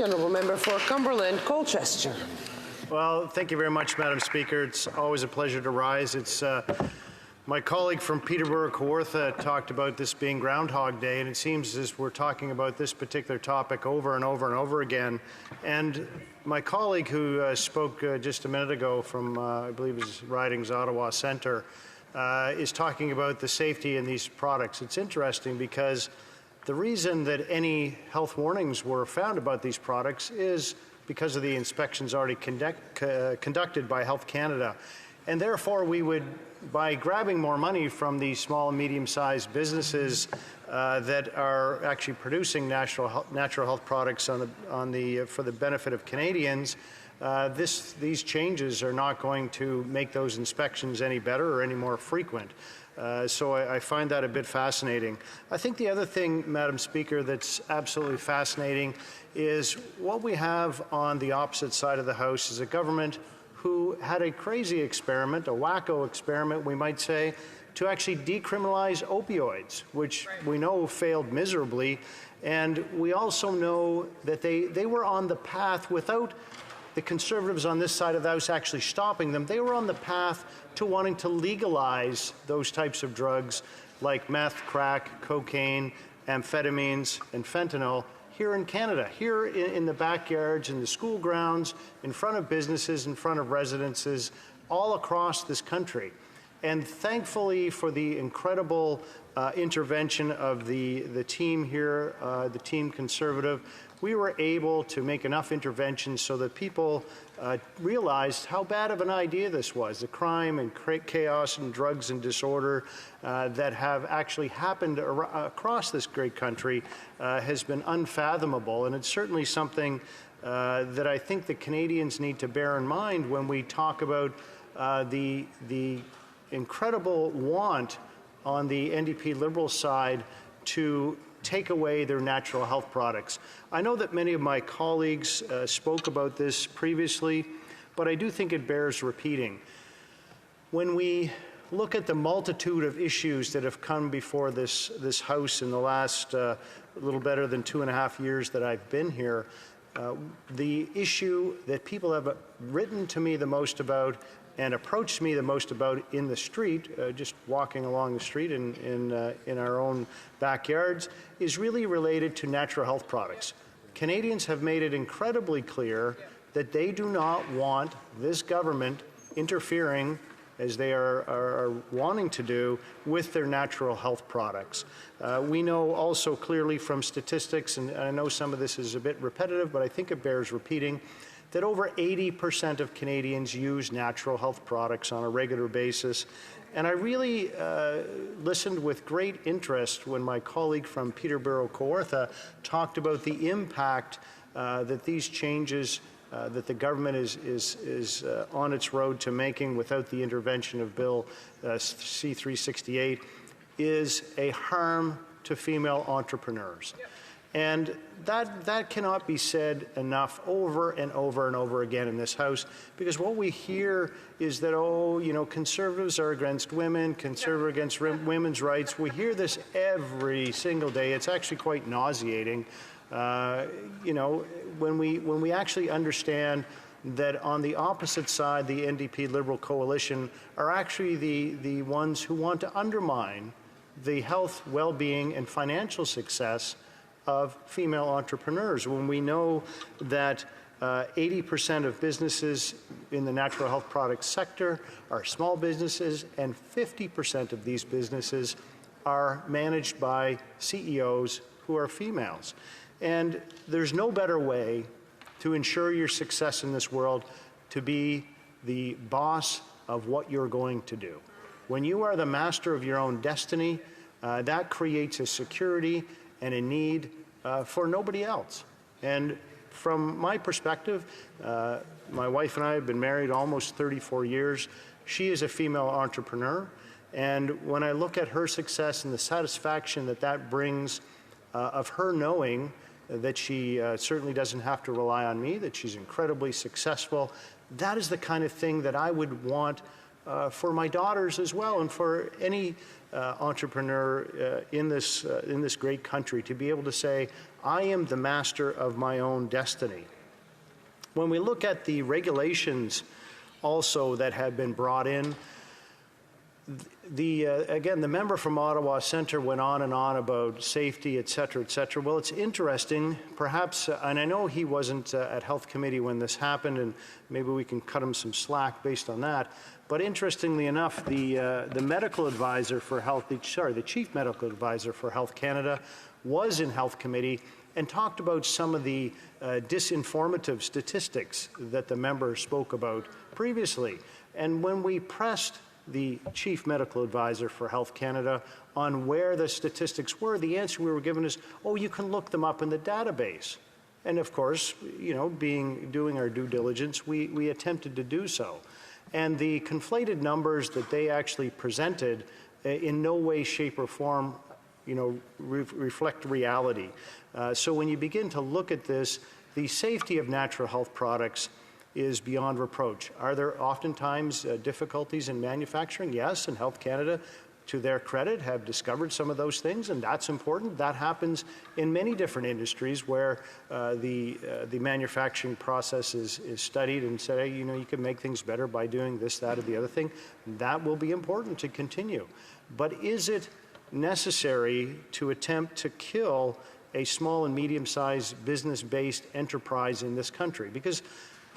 Honourable Member for Cumberland, Colchester. Well, thank you very much, Madam Speaker. It's always a pleasure to rise. It's my colleague from Peterborough, Kawartha, talked about this being Groundhog Day, and it seems as we're talking about this particular topic over and over and over again. And my colleague who spoke just a minute ago from, I believe his riding's Ottawa Centre, is talking about the safety in these products. It's interesting because the reason that any health warnings were found about these products is because of the inspections already conducted by Health Canada. And therefore, we would, by grabbing more money from these small and medium-sized businesses that are actually producing natural health products for the benefit of Canadians, these changes are not going to make those inspections any better or any more frequent. So I find that a bit fascinating. I think the other thing, Madam Speaker, that's absolutely fascinating is what we have on the opposite side of the House is a government who had a crazy experiment, a wacko experiment, we might say, to actually decriminalize opioids, which we know failed miserably. And we also know that they were on the path without the Conservatives on this side of the House actually stopping them. They were on the path to wanting to legalize those types of drugs like meth, crack, cocaine, amphetamines, and fentanyl here in Canada, here in the backyards, in the school grounds, in front of businesses, in front of residences, all across this country. And thankfully for the incredible intervention of the team here, the Team Conservative, we were able to make enough interventions so that people realized how bad of an idea this was. The crime and chaos and drugs and disorder that have actually happened across this great country has been unfathomable, and it's certainly something that I think the Canadians need to bear in mind when we talk about the incredible want on the NDP Liberal side to take away their natural health products. I know that many of my colleagues spoke about this previously, but I do think it bears repeating. When we look at the multitude of issues that have come before this House in the last little better than 2.5 years that I've been here, the issue that people have written to me the most about and approached me the most about in the street, just walking along the street in our own backyards, is really related to natural health products. Canadians have made it incredibly clear that they do not want this government interfering, as they are wanting to do, with their natural health products. We know also clearly from statistics, and I know some of this is a bit repetitive, but I think it bears repeating, that over 80% of Canadians use natural health products on a regular basis. And I really listened with great interest when my colleague from Peterborough, Kawartha, talked about the impact that these changes that the government is on its road to making without the intervention of Bill C-368 is a harm to female entrepreneurs. And that cannot be said enough over and over and over again in this House, because what we hear is that, oh, you know, Conservatives are against women, Conservatives against women's rights. We hear this every single day. It's actually quite nauseating. You know, when we actually understand that on the opposite side, the NDP Liberal coalition are actually the ones who want to undermine the health, well-being, and financial success of female entrepreneurs, when we know that 80% of businesses in the natural health products sector are small businesses, and 50% of these businesses are managed by CEOs who are females. And there's no better way to ensure your success in this world to be the boss of what you're going to do. When you are the master of your own destiny, that creates a security and a need for nobody else. And from my perspective, my wife and I have been married almost 34 years. She is a female entrepreneur, and when I look at her success and the satisfaction that that brings of her knowing that she certainly doesn't have to rely on me, that she's incredibly successful, that is the kind of thing that I would want for my daughters as well, and for any entrepreneur in this great country to be able to say, I am the master of my own destiny. When we look at the regulations also that have been brought in, again, the member from Ottawa Centre went on and on about safety, et cetera, et cetera. Well, it's interesting, perhaps, and I know he wasn't at Health Committee when this happened, and maybe we can cut him some slack based on that. But interestingly enough, the medical advisor for Health, the chief medical advisor for Health Canada was in Health Committee and talked about some of the disinformative statistics that the member spoke about previously. And when we pressed the chief medical advisor for Health Canada on where the statistics were, the answer we were given is, oh, you can look them up in the database. And of course, you know, doing our due diligence, we attempted to do so. And the conflated numbers that they actually presented in no way, shape, or form, you know, reflect reality. So when you begin to look at this, the safety of natural health products is beyond reproach. Are there oftentimes difficulties in manufacturing? Yes, and Health Canada, to their credit, have discovered some of those things, and that's important. That happens in many different industries where the manufacturing process is studied and said, hey, you know, you can make things better by doing this, that, or the other thing. That will be important to continue. But is it necessary to attempt to kill a small and medium-sized business-based enterprise in this country? Because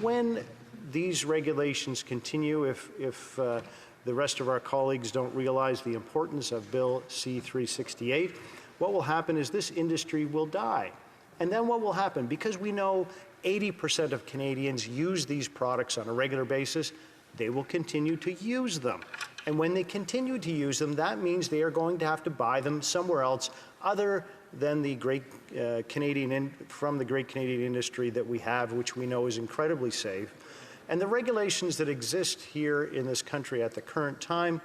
when these regulations continue, if the rest of our colleagues don't realize the importance of Bill C-368, what will happen is this industry will die. And then what will happen? Because we know 80% of Canadians use these products on a regular basis, they will continue to use them. And when they continue to use them, that means they are going to have to buy them somewhere else other than the great from the great Canadian industry that we have, which we know is incredibly safe. And the regulations that exist here in this country at the current time,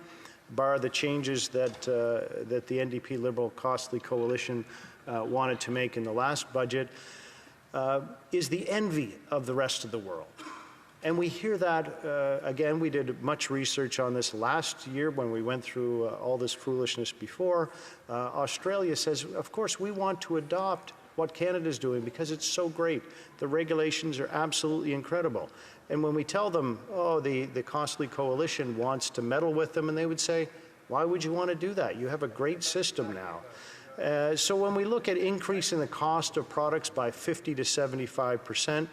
bar the changes that the NDP Liberal Costly Coalition wanted to make in the last budget, is the envy of the rest of the world. And we hear that, again, we did much research on this last year when we went through all this foolishness before. Australia says, of course, we want to adopt what Canada's doing because it's so great. The regulations are absolutely incredible. And when we tell them, oh, the Costly Coalition wants to meddle with them, and they would say, why would you want to do that? You have a great system now. So when we look at increasing the cost of products by 50 to 75%,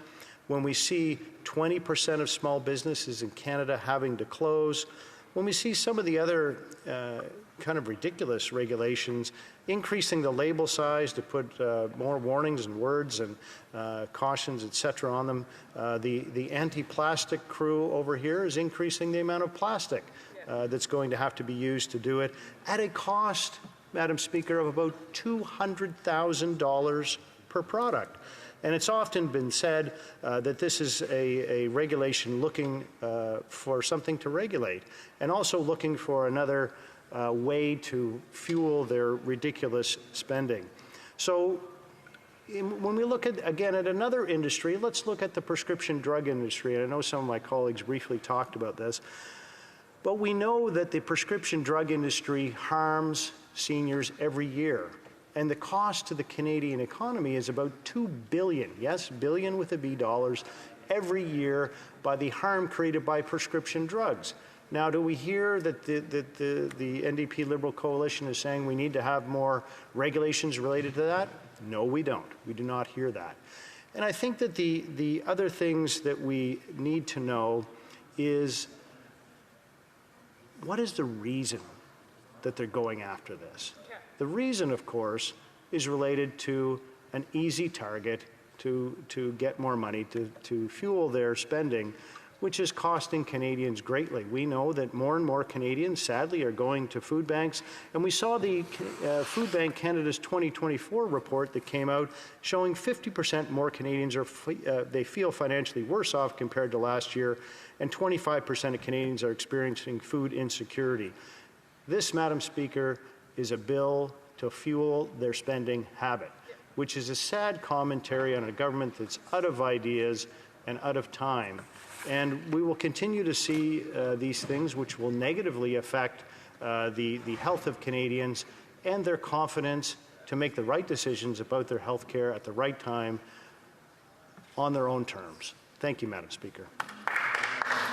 when we see 20% of small businesses in Canada having to close, when we see some of the other kind of ridiculous regulations, increasing the label size to put more warnings and words and cautions, et cetera, on them. The anti-plastic crew over here is increasing the amount of plastic that's going to have to be used to do it at a cost, Madam Speaker, of about $200,000 per product. And it's often been said that this is a regulation looking for something to regulate and also looking for another way to fuel their ridiculous spending. So when we look at, again, at another industry, let's look at the prescription drug industry. And I know some of my colleagues briefly talked about this. But we know that the prescription drug industry harms seniors every year. And the cost to the Canadian economy is about $2 billion, yes, billion with a B dollars, every year by the harm created by prescription drugs. Now, do we hear that the NDP Liberal Coalition is saying we need to have more regulations related to that? No, we don't. We do not hear that. And I think that the other things that we need to know is, what is the reason that they're going after this? The reason, of course, is related to an easy target to get more money, to fuel their spending, which is costing Canadians greatly. We know that more and more Canadians, sadly, are going to food banks. And we saw the Food Bank Canada's 2024 report that came out showing 50% more Canadians they feel financially worse off compared to last year, and 25% of Canadians are experiencing food insecurity. This, Madam Speaker, is a bill to fuel their spending habit, which is a sad commentary on a government that's out of ideas, and out of time. And we will continue to see these things which will negatively affect the health of Canadians and their confidence to make the right decisions about their health care at the right time on their own terms. Thank you, Madam Speaker.